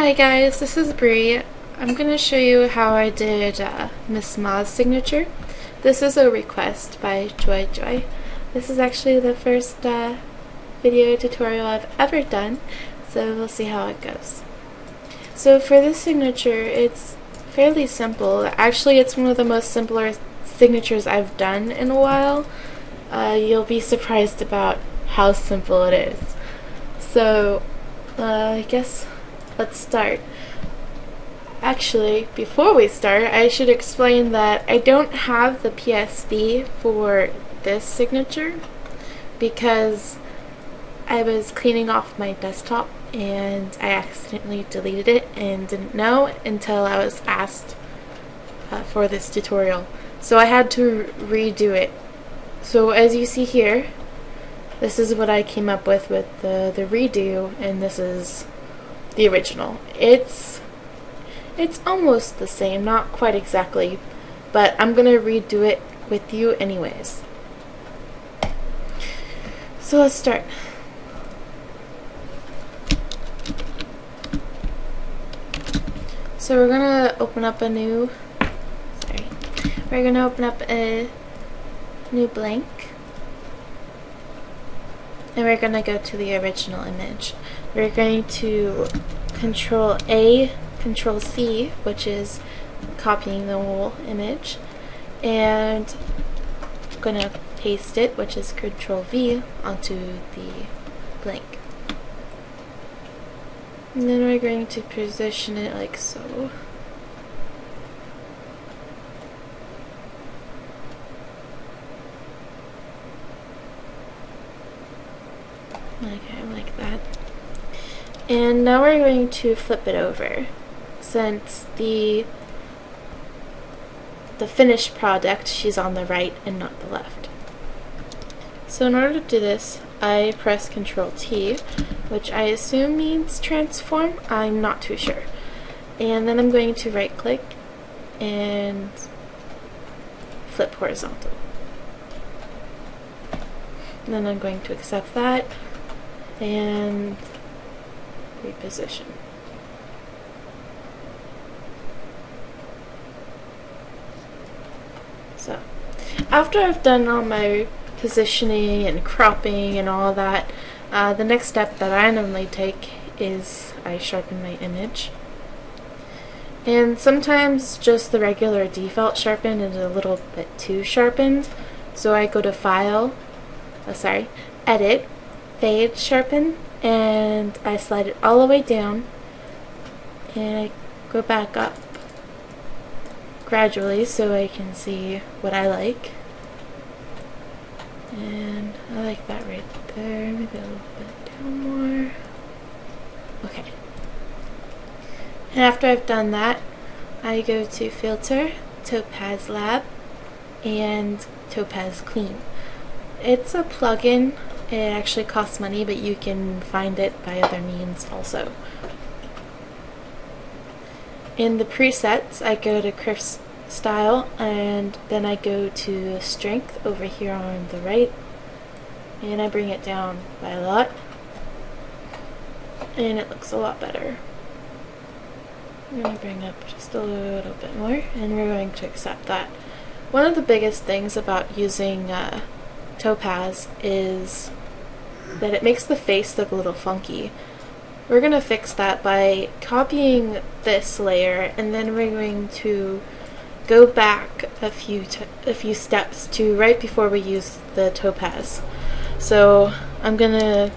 Hi guys, this is Bree. I'm going to show you how I did Miss Ma's signature. This is a request by Jhoijhoi. This is actually the first video tutorial I've ever done, so we'll see how it goes. So for this signature, it's fairly simple. Actually, it's one of the most simpler signatures I've done in a while. You'll be surprised about how simple it is. So I guess let's start. Actually, before we start, I should explain that I don't have the PSD for this signature because I was cleaning off my desktop and I accidentally deleted it and didn't know until I was asked for this tutorial. So I had to redo it. So as you see here, this is what I came up with the redo, and this is the original. It's almost the same, not quite exactly, but I'm gonna redo it with you anyways. So let's start. So we're gonna open up a new new blank, and we're gonna go to the original image. We're going to Control A, Control C, which is copying the whole image, and I'm gonna paste it, which is Control V, onto the blank. And then we're going to position it like so. Okay, like that. And now we're going to flip it over, since the finished product, she's on the right and not the left. So in order to do this, I press Control T, which I assume means transform. I'm not too sure. And then I'm going to right click and flip horizontal. And then I'm going to accept that and reposition. So after I've done all my positioning and cropping and all that, the next step that I normally take is I sharpen my image. And sometimes just the regular default sharpen is a little bit too sharpened, so I go to File, Edit, Fade Sharpen, and I slide it all the way down, and I go back up gradually so I can see what I like. And I like that right there, maybe a little bit down more. Okay. And after I've done that, I go to Filter, Topaz Lab, and Topaz Clean. It's a plugin. It actually costs money, but you can find it by other means also. In the presets, I go to Crisp Style, and then I go to Strength over here on the right, and I bring it down by a lot, and it looks a lot better. I'm going to bring up just a little bit more, and we're going to accept that. One of the biggest things about using Topaz is that it makes the face look a little funky. We're going to fix that by copying this layer, and then we're going to go back a few steps to right before we use the Topaz. So I'm going to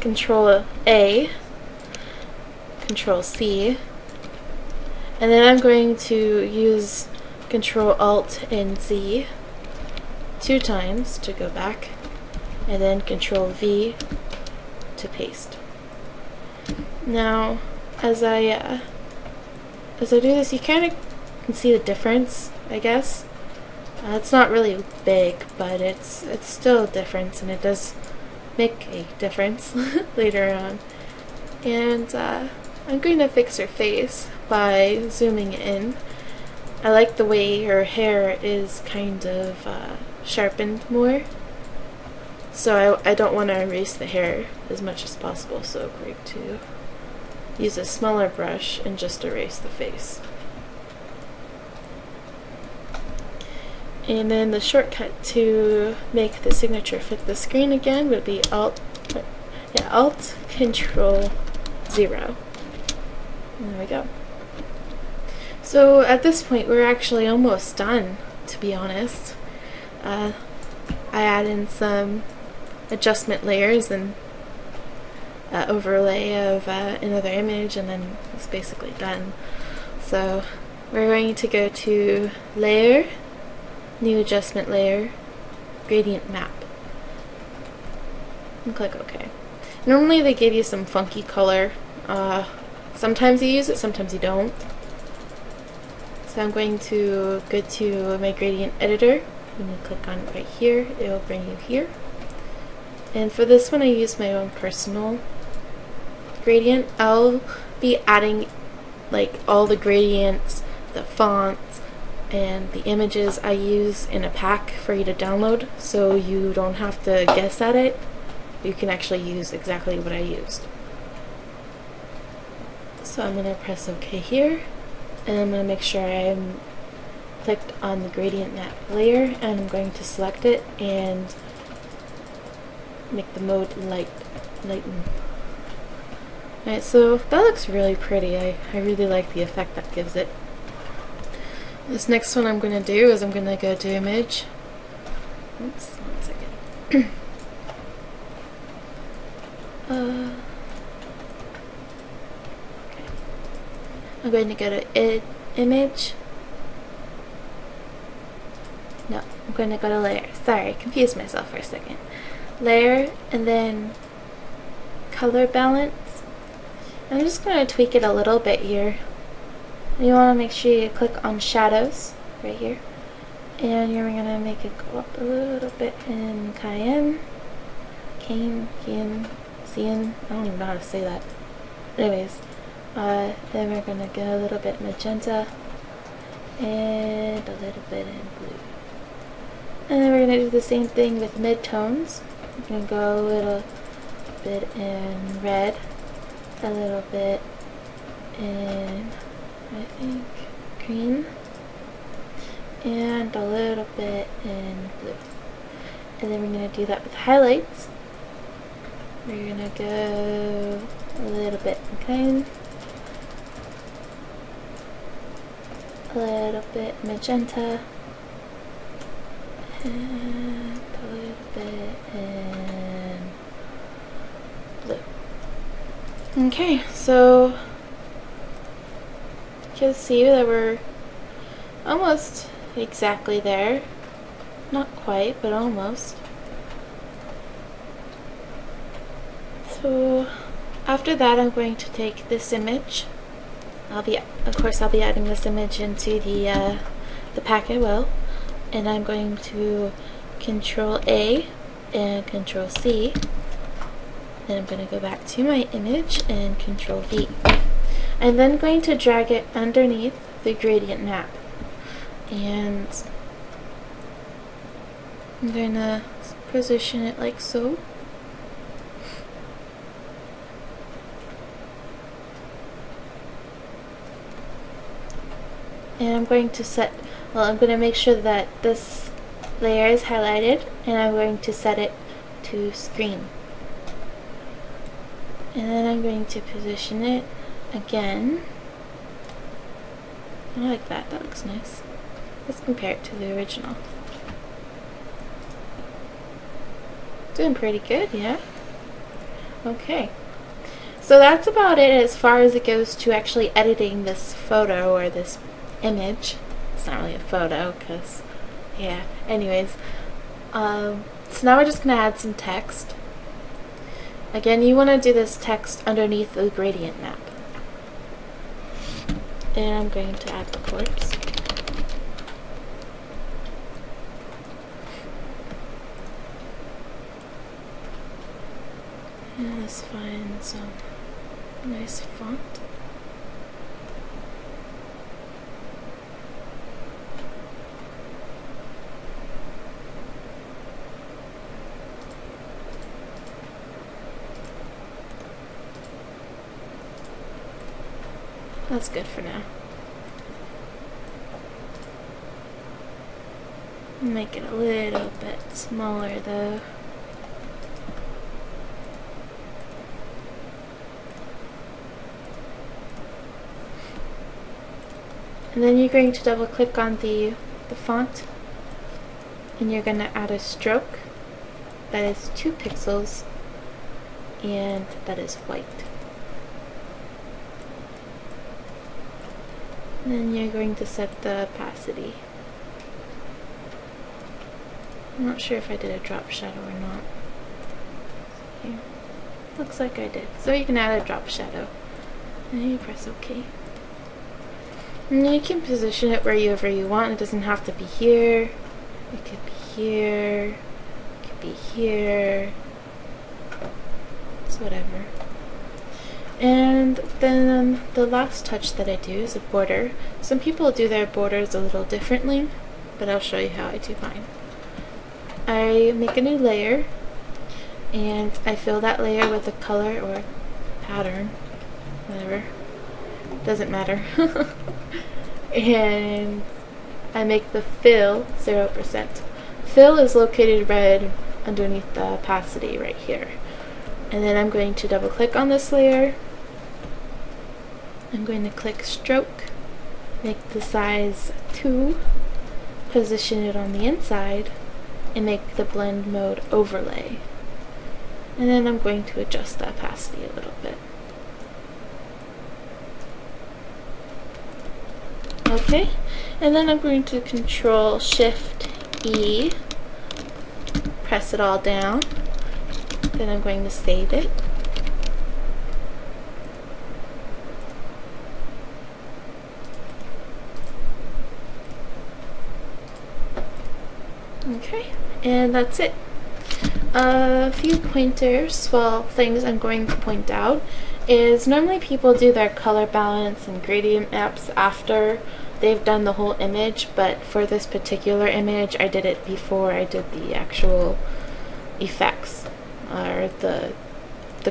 Control A, Control C, and then I'm going to use Control Alt and Z 2 times to go back, and then Control V to paste. Now, as I do this, you kind of can see the difference, I guess. It's not really big, but it's still a difference, and it does make a difference later on. And I'm going to fix her face by zooming in. I like the way her hair is kind of sharpened more, so I don't want to erase the hair as much as possible, so I'm going to use a smaller brush and just erase the face. And then the shortcut to make the signature fit the screen again would be Alt Control 0. And there we go. So at this point we're actually almost done, to be honest. I add in some adjustment layers and overlay of another image, and then it's basically done. So we're going to go to Layer, New Adjustment Layer, Gradient Map, and click OK. Normally they give you some funky color. Sometimes you use it, sometimes you don't. So I'm going to go to my gradient editor. When you click on it right here, it will bring you here. And for this one I use my own personal gradient. I'll be adding like all the gradients, the fonts, and the images I use in a pack for you to download, so you don't have to guess at it. You can actually use exactly what I used. So I'm going to press OK here, and I'm going to make sure I'm clicked on the gradient map layer, and I'm going to select it and make the mode lighten. Alright, so that looks really pretty. I really like the effect that gives it. This next one I'm going to do is I'm going to go to Image. Oops, 1 second. Okay. I'm going to go to Image. No, I'm going to go to Layer. Sorry, I confused myself for a second. Layer, and then Color Balance. I'm just going to tweak it a little bit here. You want to make sure you click on Shadows right here, and you're going to make it go up a little bit in Cayenne, Cayenne, Cyan. I don't even know how to say that. Anyways, then we're going to get a little bit magenta and a little bit in blue. And then we're going to do the same thing with midtones. We're going to go a little bit in red, a little bit in, I think, green, and a little bit in blue. And then we're going to do that with highlights. We're going to go a little bit in green, a little bit magenta, and a little bit in blue. Okay, so you can see that we're almost exactly there. Not quite, but almost. So after that I'm going to take this image. Of course I'll be adding this image into the pack I will. And I'm going to Control A and Control C. Then I'm going to go back to my image and Control V. I'm then going to drag it underneath the gradient map. And I'm going to position it like so. And I'm going to I'm going to make sure that this layer is highlighted, and I'm going to set it to screen. And then I'm going to position it again. I like that, that looks nice. Let's compare it to the original. Doing pretty good, yeah? Okay. So that's about it as far as it goes to actually editing this photo or this image. It's not really a photo because, yeah, anyways. So now we're just going to add some text. Again, you want to do this text underneath the gradient map. And I'm going to add the corpse. And let's find some nice font. That's good for now. Make it a little bit smaller though. And then you're going to double click on the font, and you're going to add a stroke that is 2 pixels and that is white. And then you're going to set the opacity. I'm not sure if I did a drop shadow or not. Here. Looks like I did. So you can add a drop shadow. And you press OK. And you can position it wherever you want. It doesn't have to be here. It could be here. It could be here. It's whatever. And then the last touch that I do is a border. Some people do their borders a little differently, but I'll show you how I do mine. I make a new layer, and I fill that layer with a color or pattern, whatever, doesn't matter. And I make the fill 0%. Fill is located right underneath the opacity right here. And then I'm going to double click on this layer. I'm going to click stroke, make the size 2, position it on the inside, and make the blend mode overlay. And then I'm going to adjust the opacity a little bit. Okay, and then I'm going to Control Shift E, press it all down. Then I'm going to save it. Okay, and that's it. A few pointers, well, things I'm going to point out is normally people do their color balance and gradient maps after they've done the whole image, but for this particular image I did it before I did the actual effects or the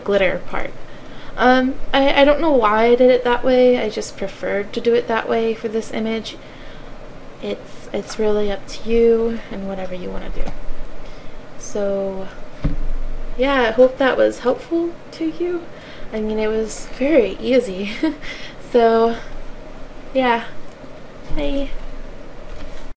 glitter part. I don't know why I did it that way. I just preferred to do it that way for this image. It's really up to you and whatever you want to do. So yeah, I hope that was helpful to you. I mean, it was very easy. So yeah, bye.